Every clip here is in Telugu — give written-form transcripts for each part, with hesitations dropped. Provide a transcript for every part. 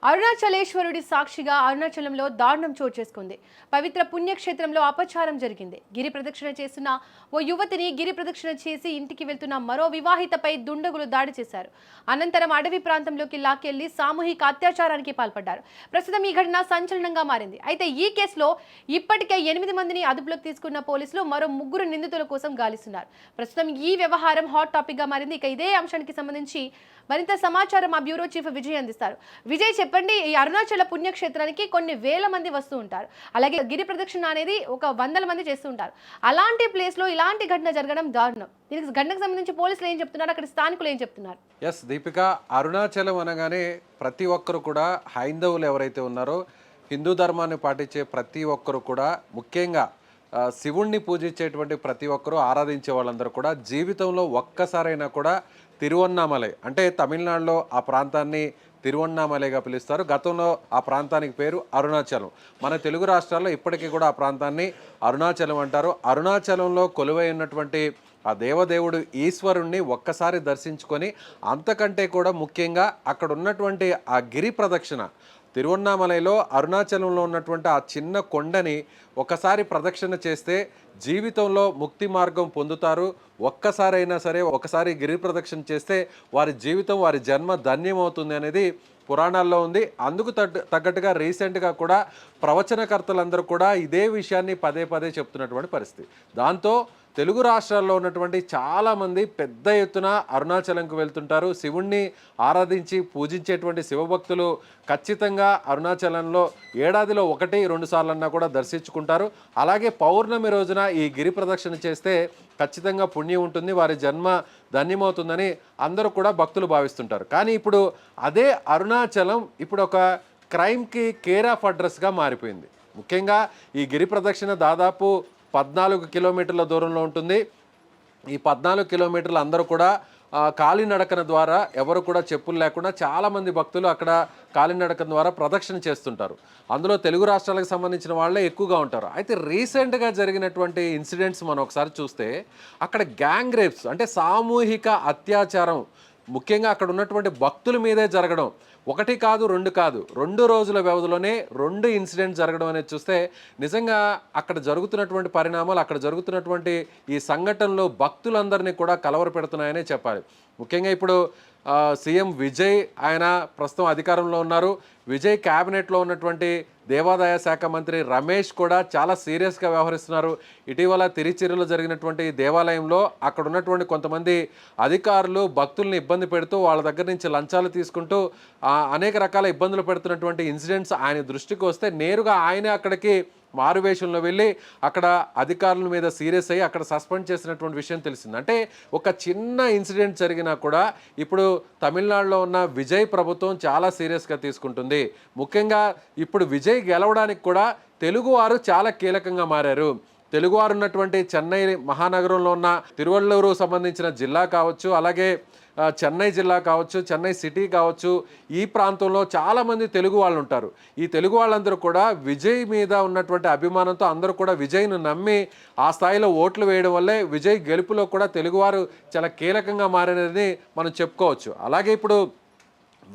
అరుణాచలేశ్వరుడి సాక్షిగా అరుణాచలంలో దారుణం చోటు చేసుకుంది. పవిత్ర పుణ్యక్షేత్రంలో అపచారం జరిగింది. గిరి ప్రదక్షిణ చేస్తున్న ఓ యువతిని గిరి ప్రదక్షిణ చేసి ఇంటికి వెళ్తున్న మరో వివాహితపై దుండగులు దాడి చేశారు. అనంతరం అడవి ప్రాంతంలోకి లాక్కెళ్లి సామూహిక అత్యాచారానికి పాల్పడ్డారు. ప్రస్తుతం ఈ ఘటన సంచలనంగా మారింది. అయితే ఈ కేసులో ఇప్పటికే 8 మందిని అదుపులోకి తీసుకున్న పోలీసులు మరో 3 నిందితుల కోసం గాలిస్తున్నారు. ప్రస్తుతం ఈ వ్యవహారం హాట్ టాపిక్ గా మారింది. ఇక ఇదే అంశానికి సంబంధించి మరింత సమాచారం మా బ్యూరో చీఫ్ విజయ్ అందిస్తారు. విజయ్ చెప్పండి, ఈ అరుణాచల పుణ్యక్షేత్రానికి కొన్ని వేల మంది వస్తూ ఉంటారు. అలాగే గిరి ప్రదక్షిణ అనేది ఒక 100 మంది చేస్తూ ఉంటారు. అలాంటి ప్లేస్ లో ఇలాంటి ఘటన జరగడం దారుణం. దీనికి ఘటనకు సంబంధించి పోలీసులు ఏం చెప్తున్నారు, అక్కడ స్థానికులు ఏం చెప్తున్నారు? ఎస్ దీపిక, అరుణాచలం అనగానే ప్రతి ఒక్కరు కూడా హైందవులు ఎవరైతే ఉన్నారో హిందూ ధర్మాన్ని పాటించే ప్రతి ఒక్కరు కూడా ముఖ్యంగా శివుణ్ణి పూజించేటువంటి ప్రతి ఒక్కరూ ఆరాధించే వాళ్ళందరూ కూడా జీవితంలో ఒక్కసారైనా కూడా తిరువన్నామలై అంటే తమిళనాడులో ఆ ప్రాంతాన్ని తిరువన్నామలైగా పిలుస్తారు. గతంలో ఆ ప్రాంతానికి పేరు అరుణాచలం. మన తెలుగు రాష్ట్రాల్లో ఇప్పటికీ కూడా ఆ ప్రాంతాన్ని అరుణాచలం అంటారు. అరుణాచలంలో కొలువై ఉన్నటువంటి ఆ దేవదేవుడు ఈశ్వరుణ్ణి ఒక్కసారి దర్శించుకొని అంతకంటే కూడా ముఖ్యంగా అక్కడ ఉన్నటువంటి ఆ గిరి ప్రదక్షిణ తిరువన్నామలైలో అరుణాచలంలో ఉన్నటువంటి ఆ చిన్న కొండని ఒకసారి ప్రదక్షిణ చేస్తే జీవితంలో ముక్తి మార్గం పొందుతారు. ఒక్కసారైనా సరే ఒకసారి గిరి ప్రదక్షిణ చేస్తే వారి జీవితం వారి జన్మ ధన్యమవుతుంది అనేది పురాణాల్లో ఉంది. అందుకు తగ్గట్టుగా రీసెంట్గా కూడా ప్రవచనకర్తలందరూ కూడా ఇదే విషయాన్ని పదే పదే చెప్తున్నటువంటి పరిస్థితి. దాంతో తెలుగు రాష్ట్రాల్లో ఉన్నటువంటి చాలామంది పెద్ద ఎత్తున అరుణాచలంకు వెళ్తుంటారు. శివుణ్ణి ఆరాధించి పూజించేటువంటి శివభక్తులు ఖచ్చితంగా అరుణాచలంలో ఏడాదిలో 1-2 సార్లన్నా కూడా దర్శించుకుంటారు. అలాగే పౌర్ణమి రోజున ఈ గిరి ప్రదక్షిణ చేస్తే ఖచ్చితంగా పుణ్యం ఉంటుంది, వారి జన్మ ధన్యమవుతుందని అందరూ కూడా భక్తులు భావిస్తుంటారు. కానీ ఇప్పుడు అదే అరుణాచలం ఇప్పుడు ఒక క్రైమ్కి కేర్ ఆఫ్ అడ్రస్గా మారిపోయింది. ముఖ్యంగా ఈ గిరి ప్రదక్షిణ దాదాపు 14 కిలోమీటర్ల దూరంలో ఉంటుంది. ఈ 14 కిలోమీటర్లు అందరూ కూడా కాలినడకన ద్వారా ఎవరు కూడా చెప్పులు లేకుండా చాలామంది భక్తులు అక్కడ కాలినడకన ద్వారా ప్రదక్షిణ చేస్తుంటారు. అందులో తెలుగు రాష్ట్రాలకు సంబంధించిన వాళ్ళే ఎక్కువగా ఉంటారు. అయితే రీసెంట్గా జరిగినటువంటి ఇన్సిడెంట్స్ మనం ఒకసారి చూస్తే అక్కడ గ్యాంగ్ రేప్స్ అంటే సామూహిక అత్యాచారం ముఖ్యంగా అక్కడ ఉన్నటువంటి భక్తుల మీదే జరగడం, 1 కాదు 2 కాదు 2 రోజుల వ్యవధిలోనే 2 ఇన్సిడెంట్స్ జరగడం అనేది చూస్తే నిజంగా అక్కడ జరుగుతున్నటువంటి పరిణామాలు అక్కడ జరుగుతున్నటువంటి ఈ సంఘటనలు భక్తులందరినీ కూడా కలవరపెడుతున్నాయనే చెప్పాలి. ముఖ్యంగా ఇప్పుడు సీఎం విజయ్ ఆయన ప్రస్తుతం అధికారంలో ఉన్నారు. విజయ్ క్యాబినెట్లో ఉన్నటువంటి దేవాదాయ శాఖ మంత్రి రమేష్ కూడా చాలా సీరియస్గా వ్యవహరిస్తున్నారు. ఇటీవల తిరుచిలో జరిగినటువంటి దేవాలయంలో అక్కడ ఉన్నటువంటి కొంతమంది అధికారులు భక్తుల్ని ఇబ్బంది పెడుతూ వాళ్ళ దగ్గర నుంచి లంచాలు తీసుకుంటూ అనేక రకాల ఇబ్బందులు పెడుతున్నటువంటి ఇన్సిడెంట్స్ ఆయన దృష్టికి వస్తే నేరుగా ఆయనే అక్కడికి మారువేషంలో వెళ్ళి అక్కడ అధికారుల మీద సీరియస్ అయ్యి అక్కడ సస్పెండ్ చేసినటువంటి విషయం తెలిసింది. అంటే ఒక చిన్న ఇన్సిడెంట్ జరిగినా కూడా ఇప్పుడు తమిళనాడులో ఉన్న విజయ్ ప్రభుత్వం చాలా సీరియస్గా తీసుకుంటుంది. ముఖ్యంగా ఇప్పుడు విజయ్ గెలవడానికి కూడా తెలుగువారు చాలా కీలకంగా మారారు. తెలుగువారు ఉన్నటువంటి చెన్నై మహానగరంలో ఉన్న తిరువళ్ళూరు సంబంధించిన జిల్లా కావచ్చు, అలాగే చెన్నై జిల్లా కావచ్చు, చెన్నై సిటీ కావచ్చు, ఈ ప్రాంతంలో చాలామంది తెలుగు వాళ్ళు ఉంటారు. ఈ తెలుగు వాళ్ళందరూ కూడా విజయ్ మీద ఉన్నటువంటి అభిమానంతో అందరూ కూడా విజయ్ను నమ్మి ఆ స్థాయిలో ఓట్లు వేయడం వల్లే విజయ్ గెలుపులో కూడా తెలుగువారు చాలా కీలకంగా మారినది మనం చెప్పుకోవచ్చు. అలాగే ఇప్పుడు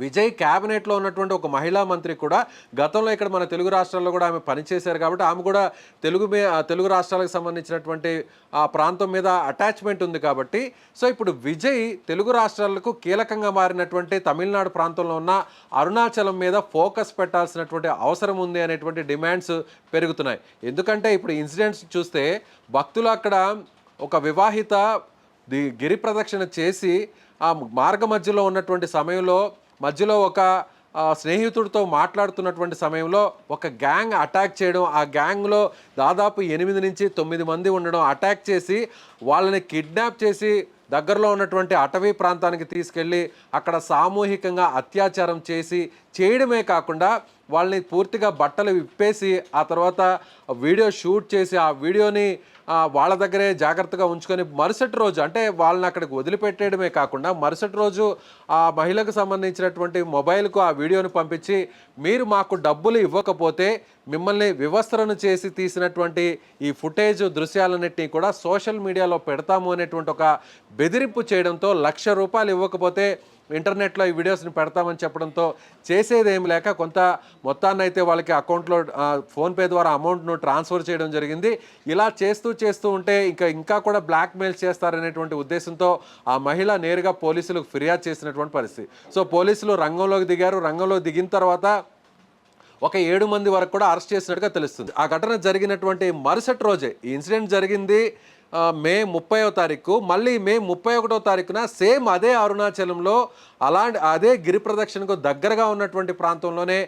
విజయ్ క్యాబినెట్లో ఉన్నటువంటి ఒక మహిళా మంత్రి కూడా గతంలో ఇక్కడ మన తెలుగు రాష్ట్రాల్లో కూడా ఆమె పనిచేశారు కాబట్టి ఆమె కూడా తెలుగు రాష్ట్రాలకు సంబంధించినటువంటి ఆ ప్రాంతం మీద అటాచ్మెంట్ ఉంది కాబట్టి సో ఇప్పుడు విజయ్ తెలుగు రాష్ట్రాలకు కీలకంగా మారినటువంటి తమిళనాడు ప్రాంతంలో ఉన్న అరుణాచలం మీద ఫోకస్ పెట్టాల్సినటువంటి అవసరం ఉంది అనేటువంటి డిమాండ్స్ పెరుగుతున్నాయి. ఎందుకంటే ఇప్పుడు ఇన్సిడెంట్స్ చూస్తే భక్తులు అక్కడ ఒక వివాహిత గిరి ప్రదక్షిణ చేసి ఆ మార్గ మధ్యలో ఉన్నటువంటి సమయంలో మధ్యలో ఒక స్నేహితుడితో మాట్లాడుతున్నటువంటి సమయంలో ఒక గ్యాంగ్ అటాక్ చేయడం, ఆ గ్యాంగ్లో దాదాపు 8 నుంచి 9 మంది ఉండడం, అటాక్ చేసి వాళ్ళని కిడ్నాప్ చేసి దగ్గరలో ఉన్నటువంటి అటవీ ప్రాంతానికి తీసుకెళ్ళి అక్కడ సామూహికంగా అత్యాచారం చేయడమే కాకుండా వాళ్ళని పూర్తిగా బట్టలు విప్పేసి ఆ తర్వాత వీడియో షూట్ చేసి ఆ వీడియోని వాళ్ళ దగ్గరే జాగ్రత్తగా ఉంచుకొని మరుసటి రోజు అంటే వాళ్ళని అక్కడికి వదిలిపెట్టేయడమే కాకుండా మరుసటి రోజు ఆ మహిళకు సంబంధించినటువంటి మొబైల్కు ఆ వీడియోని పంపించి మీరు మాకు డబ్బులు ఇవ్వకపోతే మిమ్మల్ని వివస్త్రను చేసి తీసినటువంటి ఈ ఫుటేజ్ దృశ్యాలన్నింటినీ కూడా సోషల్ మీడియాలో పెడతాము అనేటువంటి ఒక బెదిరింపు చేయడంతో ₹1,00,000 ఇవ్వకపోతే ఇంటర్నెట్లో ఈ వీడియోస్ని పెడతామని చెప్పడంతో చేసేది ఏమి లేక కొంత మొత్తాన్ని అయితే వాళ్ళకి అకౌంట్లో ఫోన్పే ద్వారా అమౌంట్ను ట్రాన్స్ఫర్ చేయడం జరిగింది. ఇలా చేస్తూ ఉంటే ఇంకా కూడా బ్లాక్మెయిల్ చేస్తారనేటువంటి ఉద్దేశంతో ఆ మహిళ నేరుగా పోలీసులకు ఫిర్యాదు చేసినటువంటి పరిస్థితి. సో పోలీసులు రంగంలోకి దిగారు. రంగంలోకి దిగిన తర్వాత ఒక 7 మంది వరకు కూడా అరెస్ట్ చేసినట్టుగా తెలుస్తుంది. ఆ ఘటన జరిగినటువంటి మరుసటి రోజే ఈ ఇన్సిడెంట్ జరిగింది మే 30వ తారీఖు. మళ్ళీ మే 31వ తారీఖున సేమ్ అదే అరుణాచలంలో అదే గిరి ప్రదక్షిణకు దగ్గరగా ఉన్నటువంటి ప్రాంతంలోనే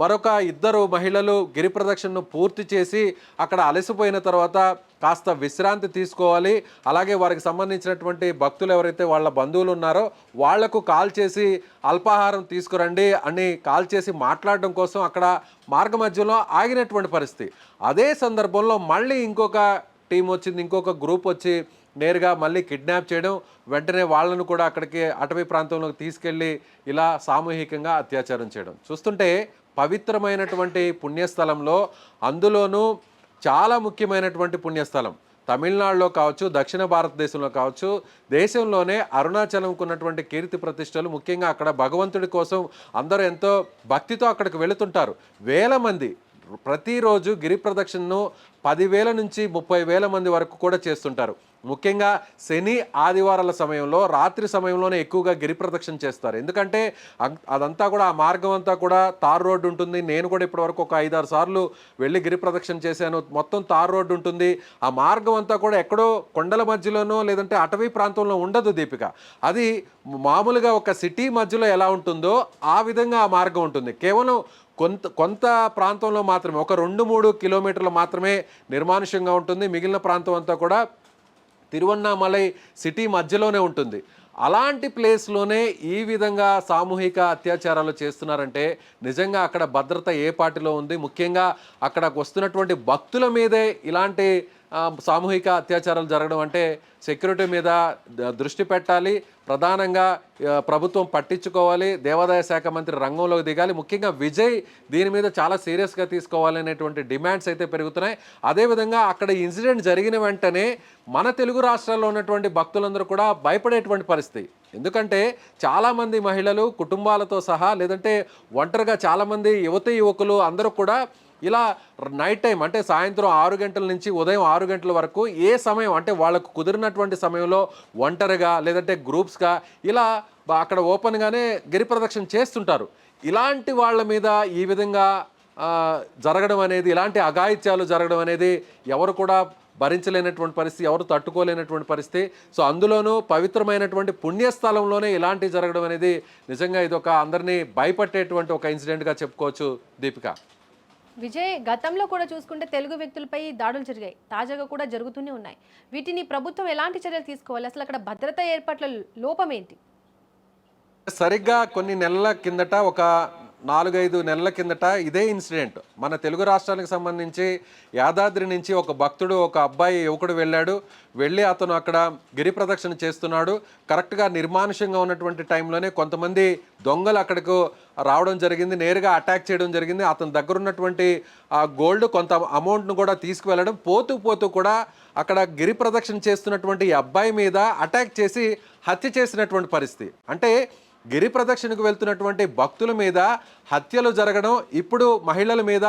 మరొక 2 మహిళలు గిరి ప్రదక్షిణను పూర్తి చేసి అక్కడ అలసిపోయిన తర్వాత కాస్త విశ్రాంతి తీసుకోవాలి, అలాగే వారికి సంబంధించినటువంటి భక్తులు ఎవరైతే వాళ్ళ బంధువులు ఉన్నారో వాళ్లకు కాల్ చేసి అల్పాహారం తీసుకురండి అని కాల్ చేసి మాట్లాడడం కోసం అక్కడ మార్గ మధ్యలో ఆగినటువంటి పరిస్థితి. అదే సందర్భంలో మళ్ళీ ఇంకొక టీం వచ్చింది, ఇంకొక గ్రూప్ వచ్చి నేరుగా మళ్ళీ కిడ్నాప్ చేయడం, వెంటనే వాళ్ళను కూడా అక్కడికి అటవీ ప్రాంతంలోకి తీసుకెళ్ళి ఇలా సామూహికంగా అత్యాచారం చేయడం చూస్తుంటే పవిత్రమైనటువంటి పుణ్యస్థలంలో, అందులోనూ చాలా ముఖ్యమైనటువంటి పుణ్యస్థలం తమిళనాడులో కావచ్చు, దక్షిణ భారతదేశంలో కావచ్చు, దేశంలోనే అరుణాచలంకు ఉన్నటువంటి కీర్తి ప్రతిష్టలు, ముఖ్యంగా అక్కడ భగవంతుడి కోసం అందరూ ఎంతో భక్తితో అక్కడికి వెళుతుంటారు. వేల మంది ప్రతిరోజు గిరి ప్రదక్షిణను 10,000 నుంచి 30,000 మంది వరకు కూడా చేస్తుంటారు. ముఖ్యంగా శని ఆదివారాల సమయంలో రాత్రి సమయంలోనే ఎక్కువగా గిరి ప్రదక్షిణ చేస్తారు. ఎందుకంటే అదంతా కూడా ఆ మార్గం అంతా కూడా తార్ రోడ్డు ఉంటుంది. నేను కూడా ఇప్పటివరకు ఒక 5-6 సార్లు వెళ్ళి గిరి ప్రదక్షిణ చేశాను. మొత్తం తార్ రోడ్డు ఉంటుంది. ఆ మార్గం అంతా కూడా ఎక్కడో కొండల మధ్యలోనో లేదంటే అటవీ ప్రాంతంలో ఉండదు దీపిక. అది మామూలుగా ఒక సిటీ మధ్యలో ఎలా ఉంటుందో ఆ విధంగా ఆ మార్గం ఉంటుంది. కేవలం కొంత ప్రాంతంలో మాత్రమే, ఒక 2-3 కిలోమీటర్లు మాత్రమే నిర్మానుష్యంగా ఉంటుంది. మిగిలిన ప్రాంతం అంతా కూడా తిరువన్నామలై సిటీ మధ్యలోనే ఉంటుంది. అలాంటి ప్లేస్లోనే ఈ విధంగా సామూహిక అత్యాచారాలు చేస్తున్నారంటే నిజంగా అక్కడ భద్రత ఏ పార్టీలో ఉంది? ముఖ్యంగా అక్కడికి వస్తున్నటువంటి భక్తుల మీదే ఇలాంటి సామూహిక అత్యాచారాలు జరగడం అంటే సెక్యూరిటీ మీద దృష్టి పెట్టాలి, ప్రధానంగా ప్రభుత్వం పట్టించుకోవాలి, దేవాదాయ శాఖ మంత్రి రంగంలోకి దిగాలి. ముఖ్యంగా విజయ్ దీని మీద చాలా సీరియస్గా తీసుకోవాలి అనేటువంటి డిమాండ్స్ అయితే పెరుగుతున్నాయి. అదేవిధంగా అక్కడ ఇన్సిడెంట్ జరిగిన వెంటనే మన తెలుగు రాష్ట్రాల్లో ఉన్నటువంటి భక్తులందరూ కూడా భయపడేటువంటి పరిస్థితి. ఎందుకంటే చాలామంది మహిళలు కుటుంబాలతో సహా లేదంటే ఒంటరిగా చాలామంది యువకులు అందరూ కూడా ఇలా నైట్ టైం అంటే సాయంత్రం 6 గంటల నుంచి ఉదయం 6 గంటల వరకు ఏ సమయం అంటే వాళ్ళకు కుదిరినటువంటి సమయంలో ఒంటరిగా లేదంటే గ్రూప్స్గా ఇలా అక్కడ ఓపెన్గానే గిరి ప్రదక్షిణ చేస్తుంటారు. ఇలాంటి వాళ్ళ మీద ఈ విధంగా జరగడం అనేది, ఇలాంటి అఘాయిత్యాలు జరగడం అనేది ఎవరు కూడా భరించలేనటువంటి పరిస్థితి, ఎవరు తట్టుకోలేనటువంటి పరిస్థితి. సో అందులోనూ పవిత్రమైనటువంటి పుణ్యస్థలంలోనే ఇలాంటివి జరగడం అనేది నిజంగా ఇది ఒక అందరినీ భయపట్టేటువంటి ఒక ఇన్సిడెంట్గా చెప్పుకోవచ్చు దీపిక. విజయ్, గతంలో కూడా చూసుకుంటే తెలుగు వ్యక్తులపై దాడులు జరిగాయి, తాజాగా కూడా జరుగుతూనే ఉన్నాయి. వీటిని ప్రభుత్వం ఎలాంటి చర్యలు తీసుకోవాలి? అసలు అక్కడ భద్రతా ఏర్పాట్ల లోపం ఏంటి? సరిగ్గా కొన్ని నెలల కిందట, ఒక 4-5 నెలల కిందట ఇదే ఇన్సిడెంట్ మన తెలుగు రాష్ట్రానికి సంబంధించి యాదాద్రి నుంచి ఒక భక్తుడు, ఒక యువకుడు వెళ్ళి అతను అక్కడ గిరి ప్రదక్షిణ చేస్తున్నాడు. కరెక్ట్గా నిర్మానుష్యంగా ఉన్నటువంటి టైంలోనే కొంతమంది దొంగలు అక్కడికి రావడం జరిగింది, నేరుగా అటాక్ చేయడం జరిగింది. అతని దగ్గర ఉన్నటువంటి ఆ గోల్డ్ కొంత అమౌంట్ను కూడా తీసుకువెళ్ళడం, పోతూ కూడా అక్కడ గిరి ప్రదక్షిణ చేస్తున్నటువంటి ఈ అబ్బాయి మీద అటాక్ చేసి హత్య చేసినటువంటి పరిస్థితి. అంటే గిరి ప్రదక్షిణకు వెళ్తున్నటువంటి భక్తుల మీద హత్యలు జరగడం, ఇప్పుడు మహిళల మీద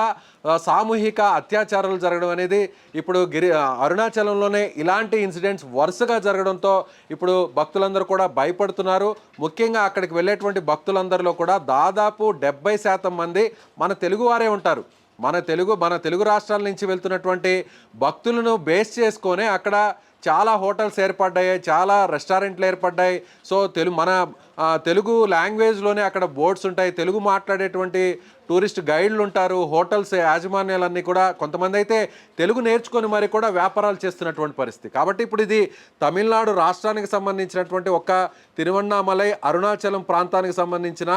సామూహిక అత్యాచారాలు జరగడం అనేది ఇప్పుడు అరుణాచలంలోనే ఇలాంటి ఇన్సిడెంట్స్ వరుసగా జరగడంతో ఇప్పుడు భక్తులందరూ కూడా భయపడుతున్నారు. ముఖ్యంగా అక్కడికి వెళ్ళేటువంటి భక్తులందరిలో కూడా దాదాపు 70% మంది మన తెలుగువారే ఉంటారు. మన తెలుగు రాష్ట్రాల నుంచి వెళ్తున్నటువంటి భక్తులను బేస్ చేసుకొని అక్కడ చాలా హోటల్స్ ఏర్పడ్డాయి, చాలా రెస్టారెంట్లు ఏర్పడ్డాయి. సో మన తెలుగు లాంగ్వేజ్లోనే అక్కడ బోర్డ్స్ ఉంటాయి, తెలుగు మాట్లాడేటువంటి టూరిస్ట్ గైడ్లు ఉంటారు, హోటల్స్ యాజమాన్యాలన్నీ కూడా కొంతమంది అయితే తెలుగు నేర్చుకొని మరి కూడా వ్యాపారాలు చేస్తున్నటువంటి పరిస్థితి. కాబట్టి ఇప్పుడు ఇది తమిళనాడు రాష్ట్రానికి సంబంధించినటువంటి ఒక తిరువన్నామలై అరుణాచలం ప్రాంతానికి సంబంధించిన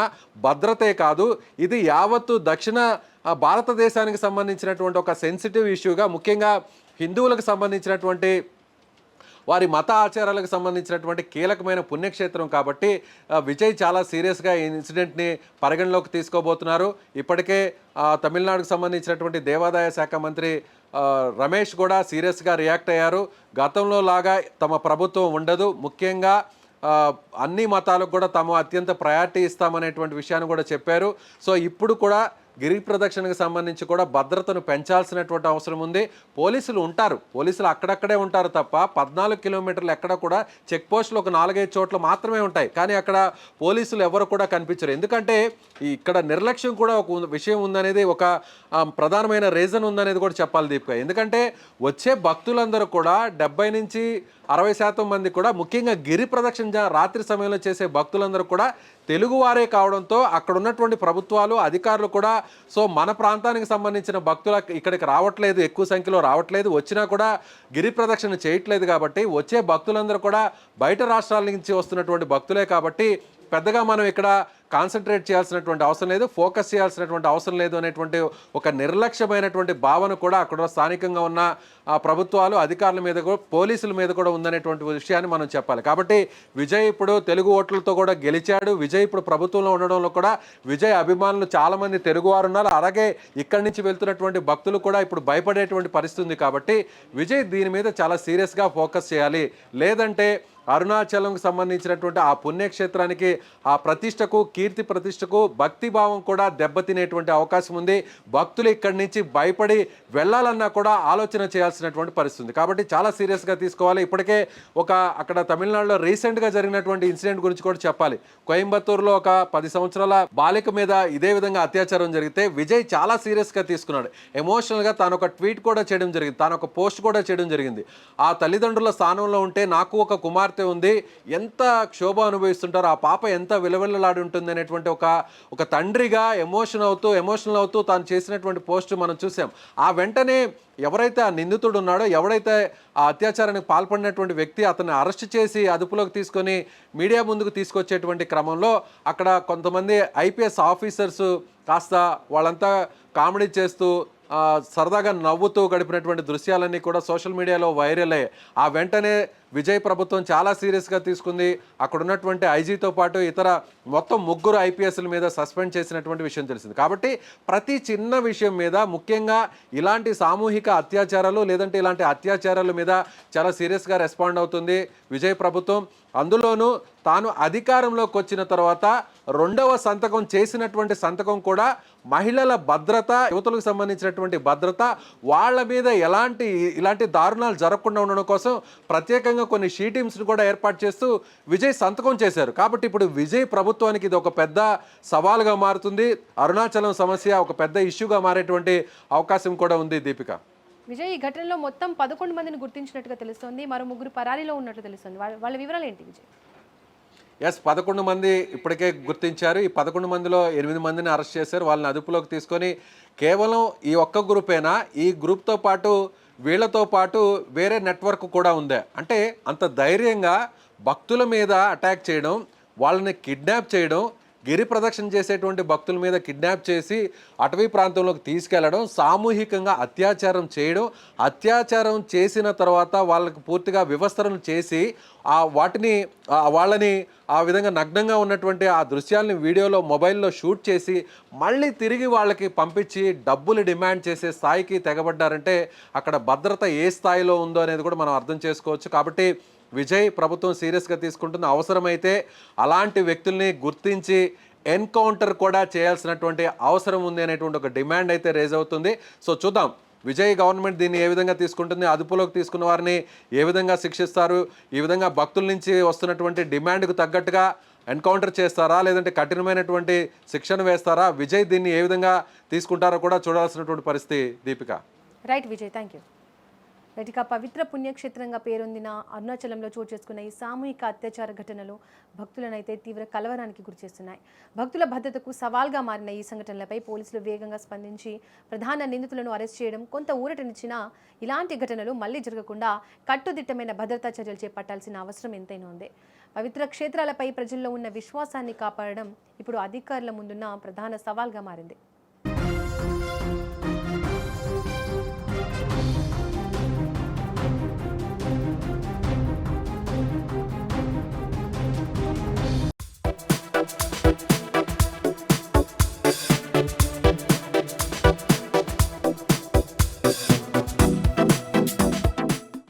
భద్రతే కాదు, ఇది యావత్తు దక్షిణ భారతదేశానికి సంబంధించినటువంటి ఒక సెన్సిటివ్ ఇష్యూగా, ముఖ్యంగా హిందువులకు సంబంధించినటువంటి వారి మత ఆచారాలకు సంబంధించినటువంటి కీలకమైన పుణ్యక్షేత్రం కాబట్టి విజయ్ చాలా సీరియస్గా ఈ ఇన్సిడెంట్ని పరిగణలోకి తీసుకోబోతున్నారు. ఇప్పటికే తమిళనాడుకు సంబంధించినటువంటి దేవాదాయ శాఖ మంత్రి రమేష్ కూడా సీరియస్గా రియాక్ట్ అయ్యారు. గతంలో లాగా తమ ప్రభుత్వం ఉండదు, ముఖ్యంగా అన్ని మతాలకు కూడా తాము అత్యంత ప్రయారిటీ ఇస్తామనేటువంటి విషయాన్ని కూడా చెప్పారు. సో ఇప్పుడు కూడా గిరి ప్రదక్షిణకు సంబంధించి కూడా భద్రతను పెంచాల్సినటువంటి అవసరం ఉంది. పోలీసులు ఉంటారు, పోలీసులు అక్కడక్కడే ఉంటారు తప్ప 14 కిలోమీటర్లు ఎక్కడ కూడా చెక్ పోస్టులు ఒక 4-5 చోట్ల మాత్రమే ఉంటాయి. కానీ అక్కడ పోలీసులు ఎవరు కూడా కనిపించరు. ఎందుకంటే ఇక్కడ నిర్లక్ష్యం కూడా ఒక విషయం ఉందనేది, ఒక ప్రధానమైన రీజన్ ఉందనేది కూడా చెప్పాలి దీపిక. ఎందుకంటే వచ్చే భక్తులందరూ కూడా 70 నుంచి 60% మంది కూడా ముఖ్యంగా గిరి ప్రదక్షిణ రాత్రి సమయంలో చేసే భక్తులందరూ కూడా తెలుగువారే కావడంతో అక్కడ ఉన్నటువంటి ప్రభుత్వాలు అధికారులు కూడా సో మన ప్రాంతానికి సంబంధించిన భక్తుల ఇక్కడికి రావట్లేదు, ఎక్కువ సంఖ్యలో రావట్లేదు, వచ్చినా కూడా గిరి ప్రదక్షిణ చేయట్లేదు. కాబట్టి వచ్చే భక్తులందరూ కూడా బయట రాష్ట్రాల నుంచి వస్తున్నటువంటి భక్తులే కాబట్టి పెద్దగా మనం ఇక్కడ కాన్సన్ట్రేట్ చేయాల్సినటువంటి అవసరం లేదు, ఫోకస్ చేయాల్సినటువంటి అవసరం లేదు అనేటువంటి ఒక నిర్లక్ష్యమైనటువంటి భావన కూడా అక్కడ స్థానికంగా ఉన్న ప్రభుత్వాలు అధికారుల మీద కూడా పోలీసుల మీద కూడా ఉందనేటువంటి విషయాన్ని మనం చెప్పాలి. కాబట్టి విజయ్ ఇప్పుడు తెలుగు ఓట్లతో కూడా గెలిచాడు. విజయ్ ఇప్పుడు ప్రభుత్వంలో ఉండడంలో కూడా విజయ్ అభిమానులు చాలామంది తెలుగువారు ఉన్నారు. అలాగే ఇక్కడి నుంచి వెళ్తున్నటువంటి భక్తులు కూడా ఇప్పుడు భయపడేటువంటి పరిస్థితి ఉంది. కాబట్టి విజయ్ దీని మీద చాలా సీరియస్గా ఫోకస్ చేయాలి. లేదంటే అరుణాచలంకు సంబంధించినటువంటి ఆ పుణ్యక్షేత్రానికి, ఆ ప్రతిష్టకు, కీర్తి ప్రతిష్టకు భక్తిభావం కూడా దెబ్బతినేటువంటి అవకాశం ఉంది. భక్తులు ఇక్కడి నుంచి భయపడి వెళ్ళాలన్నా కూడా ఆలోచన చేయాల్సినటువంటి పరిస్థితి ఉంది. కాబట్టి చాలా సీరియస్గా తీసుకోవాలి. ఇప్పటికే అక్కడ తమిళనాడులో రీసెంట్గా జరిగినటువంటి ఇన్సిడెంట్ గురించి కూడా చెప్పాలి. కోయంబత్తూరులో ఒక 10 సంవత్సరాల బాలిక మీద ఇదే విధంగా అత్యాచారం జరిగితే విజయ్ చాలా సీరియస్గా తీసుకున్నాడు. ఎమోషనల్గా తాను ఒక ట్వీట్ కూడా చేయడం జరిగింది, తాను ఒక పోస్ట్ కూడా చేయడం జరిగింది. ఆ తల్లిదండ్రుల స్థానంలో ఉంటే నాకు ఒక కుమార్తె ఉంది, ఎంత క్షోభ అనుభవిస్తుంటారో, ఆ పాప ఎంత విలవిల్లలాడి ఉంటుంది అనేటువంటి ఒక తండ్రిగా ఎమోషనల్ అవుతూ తాను చేసినటువంటి పోస్ట్ మనం చూసాం. ఆ వెంటనే ఎవరైతే ఆ నిందితుడు ఉన్నాడో, ఎవరైతే ఆ అత్యాచారానికి పాల్పడినటువంటి వ్యక్తి, అతన్ని అరెస్ట్ చేసి అదుపులోకి తీసుకొని మీడియా ముందుకు తీసుకొచ్చేటువంటి క్రమంలో అక్కడ కొంతమంది ఐపీఎస్ ఆఫీసర్స్ కాస్త వాళ్ళంతా కామెడీ చేస్తూ సరదాగా నవ్వుతూ గడిపినటువంటి దృశ్యాలన్నీ కూడా సోషల్ మీడియాలో వైరల్ అయ్యాయి. ఆ వెంటనే విజయ్ ప్రభుత్వం చాలా సీరియస్గా తీసుకుంది. అక్కడ ఉన్నటువంటి ఐజీతో పాటు ఇతర మొత్తం 3 ఐపీఎస్ల మీద సస్పెండ్ చేసినటువంటి విషయం తెలిసింది. కాబట్టి ప్రతి చిన్న విషయం మీద, ముఖ్యంగా ఇలాంటి సామూహిక అత్యాచారాలు లేదంటే ఇలాంటి అత్యాచారాల మీద చాలా సీరియస్గా రెస్పాండ్ అవుతుంది విజయ్ ప్రభుత్వం. అందులోనూ తాను అధికారంలోకి వచ్చిన తర్వాత 2వ సంతకం చేసినటువంటి సంతకం కూడా మహిళల భద్రత, యువతులకు సంబంధించినటువంటి భద్రత, వాళ్ళ మీద ఇలాంటి దారుణాలు జరగకుండా ఉండడం కోసం ప్రత్యేకంగా కొన్ని షీ టీమ్స్ని కూడా ఏర్పాటు చేస్తూ విజయ్ సంతకం చేశారు. కాబట్టి ఇప్పుడు విజయ్ ప్రభుత్వానికి ఇది ఒక పెద్ద సవాలుగా మారుతుంది. అరుణాచలం సమస్య ఒక పెద్ద ఇష్యూగా మారేటువంటి అవకాశం కూడా ఉంది దీపిక. విజయ్, ఈ ఘటనలో మొత్తం 11 మందిని గుర్తించినట్టుగా తెలుస్తోంది, మరో 3 పరారీలో ఉన్నట్లు తెలుస్తుంది. వాళ్ళ వివరాలు ఏంటి విజయ్? 11 మంది ఇప్పటికే గుర్తించారు. ఈ 11 మందిలో 8 మందిని అరెస్ట్ చేశారు. వాళ్ళని అదుపులోకి తీసుకొని కేవలం ఈ ఒక్క గ్రూపేనా, ఈ గ్రూప్తో పాటు వీళ్ళతో పాటు వేరే నెట్వర్క్ కూడా ఉందే? అంటే అంత ధైర్యంగా భక్తుల మీద అటాక్ చేయడం, వాళ్ళని కిడ్నాప్ చేయడం, గిరి ప్రదక్షిణ చేసేటువంటి భక్తుల మీద కిడ్నాప్ చేసి అటవీ ప్రాంతంలోకి తీసుకెళ్లడం, సామూహికంగా అత్యాచారం చేయడం, అత్యాచారం చేసిన తర్వాత వాళ్ళకి పూర్తిగా వివస్త్రలు చేసి వాళ్ళని ఆ విధంగా నగ్నంగా ఉన్నటువంటి ఆ దృశ్యాలని వీడియోలో మొబైల్లో షూట్ చేసి మళ్ళీ తిరిగి వాళ్ళకి పంపించి డబ్బులు డిమాండ్ చేసే స్థాయికి తెగబడ్డారంటే అక్కడ భద్రత ఏ స్థాయిలో ఉందో అనేది కూడా మనం అర్థం చేసుకోవచ్చు. కాబట్టి విజయ్ ప్రభుత్వం సీరియస్గా తీసుకుంటుంది. అవసరమైతే అలాంటి వ్యక్తుల్ని గుర్తించి ఎన్కౌంటర్ కూడా చేయాల్సినటువంటి అవసరం ఉంది అనేటువంటి ఒక డిమాండ్ అయితే రేజ్ అవుతుంది. సో చూద్దాం విజయ్ గవర్నమెంట్ దీన్ని ఏ విధంగా తీసుకుంటుంది, అదుపులోకి తీసుకున్న వారిని ఏ విధంగా శిక్షిస్తారు, ఈ విధంగా భక్తుల నుంచి వస్తున్నటువంటి డిమాండ్కు తగ్గట్టుగా ఎన్కౌంటర్ చేస్తారా, లేదంటే కఠినమైనటువంటి శిక్షణ వేస్తారా, విజయ్ దీన్ని ఏ విధంగా తీసుకుంటారో కూడా చూడాల్సినటువంటి పరిస్థితి Deepika. Right Vijay, thank you. ఇక పవిత్ర పుణ్యక్షేత్రంగా పేరొందిన అరుణాచలంలో చోటు చేసుకున్న ఈ సామూహిక అత్యాచార ఘటనలు భక్తులనైతే తీవ్ర కలవరానికి గురిచేస్తున్నాయి. భక్తుల భద్రతకు సవాల్గా మారిన ఈ సంఘటనలపై పోలీసులు వేగంగా స్పందించి ప్రధాన నిందితులను అరెస్ట్ చేయడం కొంత ఊరటనిచ్చినా ఇలాంటి ఘటనలు మళ్లీ జరగకుండా కట్టుదిట్టమైన భద్రతా చర్యలు చేపట్టాల్సిన అవసరం ఎంతైనా ఉంది. పవిత్ర క్షేత్రాలపై ప్రజల్లో ఉన్న విశ్వాసాన్ని కాపాడడం ఇప్పుడు అధికారుల ముందున్న ప్రధాన సవాల్గా మారింది.